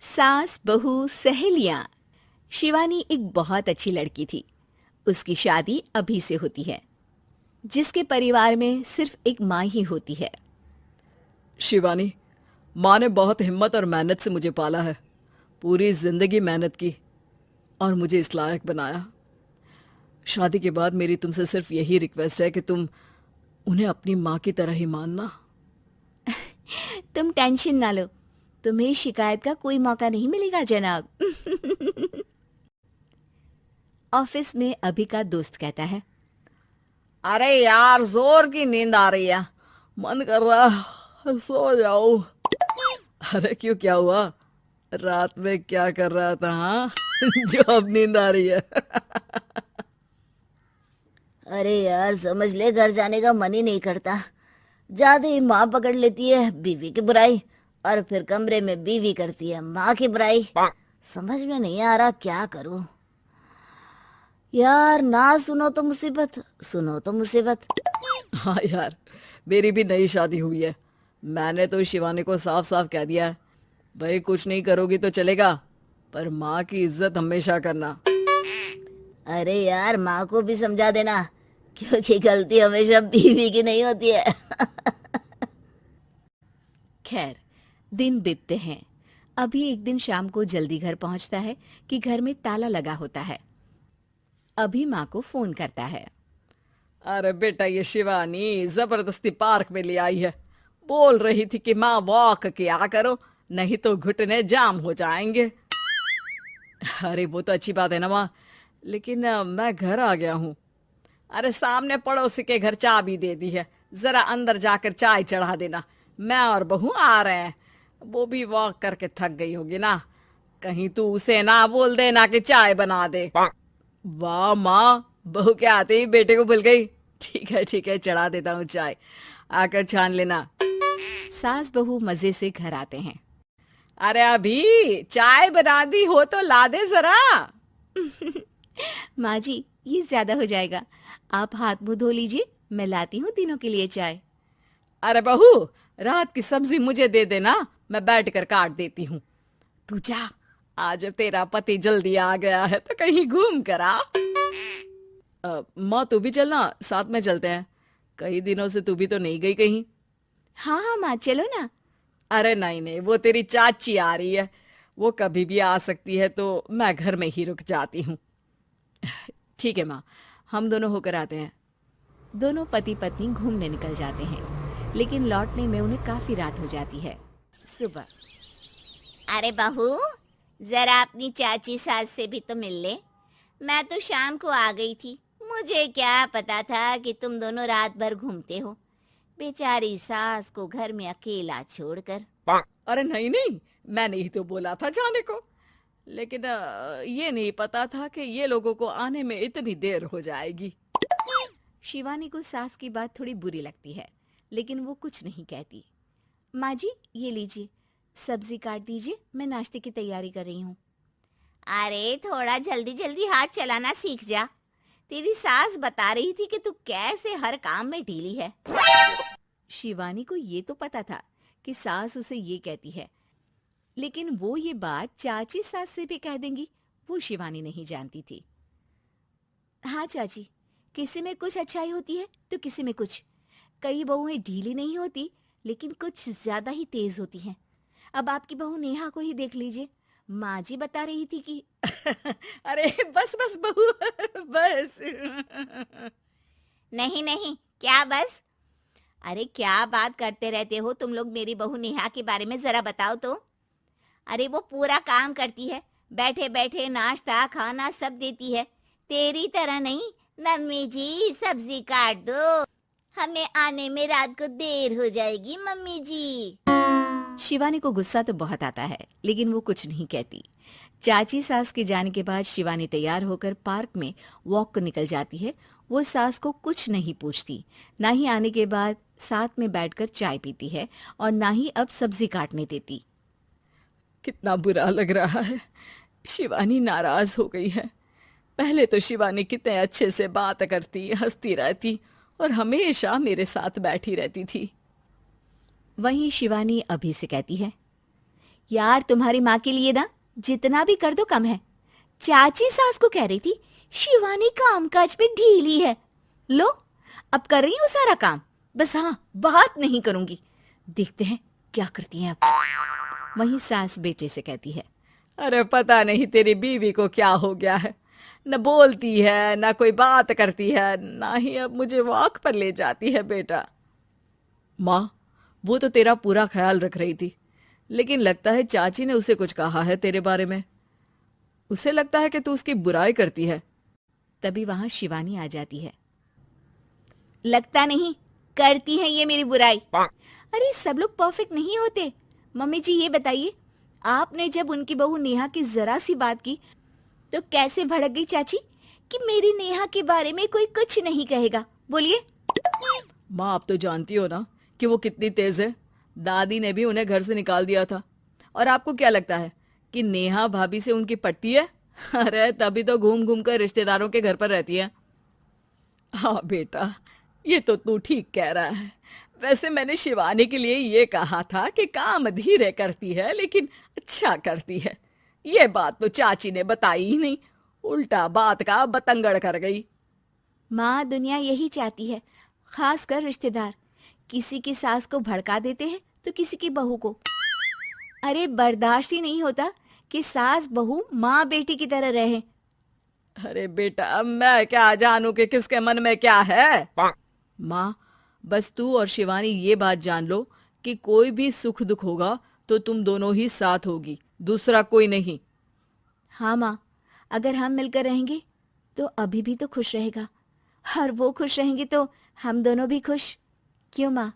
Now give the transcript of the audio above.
सास बहू सहेलियां। शिवानी एक बहुत अच्छी लड़की थी। उसकी शादी अभी से होती है, जिसके परिवार में सिर्फ एक माँ ही होती है। शिवानी, माँ ने बहुत हिम्मत और मेहनत से मुझे पाला है। पूरी जिंदगी मेहनत की और मुझे इस लायक बनाया। शादी के बाद मेरी तुमसे सिर्फ यही रिक्वेस्ट है कि तुम उन्हें अपनी माँ की तरह ही मानना। तुम टेंशन ना लो, तुम्हें शिकायत का कोई मौका नहीं मिलेगा जनाब। ऑफिस में अभी का दोस्त कहता है, अरे यार, जोर की नींद आ रही है, मन कर रहा है सो जाओ। अरे क्यों, क्या हुआ? रात में क्या कर रहा था हाँ? जो अब नींद आ रही है। अरे यार, समझ ले, घर जाने का मन ही नहीं करता। जाते ही माँ पकड़ लेती है बीवी की बुराई, और फिर कमरे में बीवी करती है माँ की बुराई। समझ में नहीं आ रहा क्या करूं। यार, ना सुनो तो मुसीबत, सुनो तो मुसीबत। हाँ यार, मेरी भी नई शादी हुई है। मैंने तो शिवानी को साफ साफ कह दिया है, भाई कुछ नहीं करोगी तो चलेगा, पर माँ की इज्जत हमेशा करना। अरे यार, माँ को भी समझा देना, क्योंकि गलती हमेशा बीवी की नहीं होती है। खैर, दिन बीतते हैं। अभी एक दिन शाम को जल्दी घर पहुंचता है कि घर में ताला लगा होता है। अभी माँ को फोन करता है। अरे बेटा, ये शिवानी जबरदस्ती पार्क में ले आई है। बोल रही थी कि माँ वॉक किया करो, नहीं तो घुटने जाम हो जाएंगे। अरे वो तो अच्छी बात है ना माँ, लेकिन मैं घर आ गया हूँ। अरे सामने पड़ोसी के घर चाबी दे दी है, जरा अंदर जाकर चाय चढ़ा देना। मैं और बहू आ रहे हैं। वो भी वॉक करके थक गई होगी ना, कहीं तू उसे ना बोल देना कि चाय बना दे। वाह माँ, बहू के आते ही बेटे को भूल गई। ठीक है, चढ़ा देता हूँ चाय, आकर छान लेना। सास बहू मजे से घर आते हैं। अरे अभी चाय बना दी हो तो ला दे जरा। माँ जी, ये ज्यादा हो जाएगा, आप हाथ मुंह धो लीजिए, मैं लाती हूँ तीनों के लिए चाय। अरे बहू, रात की सब्जी मुझे दे देना, मैं बैठ कर काट देती हूँ। तू जा, आज तेरा पति जल्दी आ गया है तो कहीं घूम कर आ। माँ तू भी चलना, साथ में चलते हैं। कई दिनों से तू भी तो नहीं गई कहीं। हाँ हाँ माँ, चलो ना। अरे नहीं नहीं, वो तेरी चाची आ रही है, वो कभी भी आ सकती है, तो मैं घर में ही रुक जाती हूँ। ठीक है माँ, हम दोनों होकर आते हैं। दोनों पति पत्नी घूमने निकल जाते हैं, लेकिन लौटने में उन्हें काफी रात हो जाती है। सुबह, अरे बहू, जरा अपनी चाची सास से भी तो मिल ले। मैं तो शाम को आ गई थी, मुझे क्या पता था कि तुम दोनों रात भर घूमते हो, बेचारी सास को घर में अकेला छोड़कर। अरे नहीं नहीं, मैंने ही तो बोला था जाने को, लेकिन ये नहीं पता था कि ये लोगों को आने में इतनी देर हो जाएगी। शिवानी को सास की बात थोड़ी बुरी लगती है, लेकिन वो कुछ नहीं कहती। माँ जी, ये लीजिए, सब्जी काट दीजिए, मैं नाश्ते की तैयारी कर रही हूँ। अरे थोड़ा जल्दी जल्दी हाथ चलाना सीख जा। तेरी सास बता रही थी कि तू कैसे हर काम में ढीली है। शिवानी को ये तो पता था कि सास उसे ये कहती है, लेकिन वो ये बात चाची सास से भी कह देंगी, वो शिवानी नहीं जानती थी। हाँ चाची, किसी में कुछ अच्छाई होती है तो किसी में कुछ। कई बहुएं ढीली नहीं होती, लेकिन कुछ ज्यादा ही तेज होती हैं। अब आपकी बहू नेहा को ही देख लीजिए, माँ जी बता रही थी कि अरे बस बस बहू, बस। नहीं नहीं, क्या बस? अरे क्या बात करते रहते हो तुम लोग मेरी बहू नेहा के बारे में, जरा बताओ तो। अरे वो पूरा काम करती है, बैठे बैठे नाश्ता खाना सब देती है। तेरी तरह नहीं, मम्मी जी सब्जी काट दो, हमें आने में रात को देर हो जाएगी मम्मी जी। शिवानी को गुस्सा तो बहुत आता है, लेकिन वो कुछ नहीं कहती। चाची सास के जाने के बाद शिवानी तैयार होकर पार्क में वॉक को निकल जाती है। वो सास को कुछ नहीं पूछती, ना ही आने के बाद साथ में बैठकर चाय पीती है, और ना ही अब सब्जी काटने देती। कितना बुरा लग रहा है, शिवानी नाराज हो गई है। पहले तो शिवानी कितने अच्छे से बात करती, हंसती रहती और हमेशा मेरे साथ बैठी रहती थी। वहीं शिवानी अभी से कहती है, यार तुम्हारी माँ के लिए ना जितना भी कर दो कम है। चाची सास को कह रही थी शिवानी कामकाज पे ढीली है। लो अब कर रही हूँ सारा काम, बस हाँ बात नहीं करूंगी। देखते हैं क्या करती हैं अब। वहीं सास बेटे से कहती है, अरे पता नहीं तेरी बीवी को क्या हो गया है, न बोलती है न कोई बात करती है, ना ही अब मुझे वॉक पर ले जाती है बेटा। माँ, वो तो तेरा पूरा ख्याल रख रही थी, लेकिन लगता है चाची ने उसे कुछ कहा है तेरे बारे में। उसे लगता है कि तू उसकी बुराई करती है। तभी वहां शिवानी आ जाती है। लगता नहीं, करती है ये मेरी बुराई। अरे सब लोग परफेक्ट नहीं होते। मम्मी जी ये बताइए, आपने जब उनकी बहू नेहा की जरा सी बात की तो कैसे भड़क गई चाची कि मेरी नेहा के बारे में कोई कुछ नहीं कहेगा। बोलिए। माँ, आप तो जानती हो ना कि वो कितनी तेज है। दादी ने भी उन्हें घर से निकाल दिया था। और आपको क्या लगता है कि नेहा भाभी से उनकी पटती है? अरे तभी तो घूम घूम कर रिश्तेदारों के घर पर रहती है। हाँ बेटा, ये तो तू ठीक कह रहा है। वैसे मैंने शिवानी के लिए ये कहा था कि काम धीरे करती है लेकिन अच्छा करती है। ये बात तो चाची ने बताई ही नहीं, उल्टा बात का बतंगड़ कर गई। माँ, दुनिया यही चाहती है, खासकर रिश्तेदार। किसी की सास को भड़का देते हैं तो किसी की बहू को। अरे बर्दाश्त ही नहीं होता कि सास बहू माँ बेटी की तरह रहे। अरे बेटा, मैं क्या जानूं कि किसके मन में क्या है। माँ, बस तू और शिवानी ये बात जान लो कि कोई भी सुख दुख होगा तो तुम दोनों ही साथ होगी, दूसरा कोई नहीं। हाँ माँ, अगर हम मिलकर रहेंगे तो अभी भी तो खुश रहेगा, और वो खुश रहेंगे तो हम दोनों भी खुश। क्यों माँ?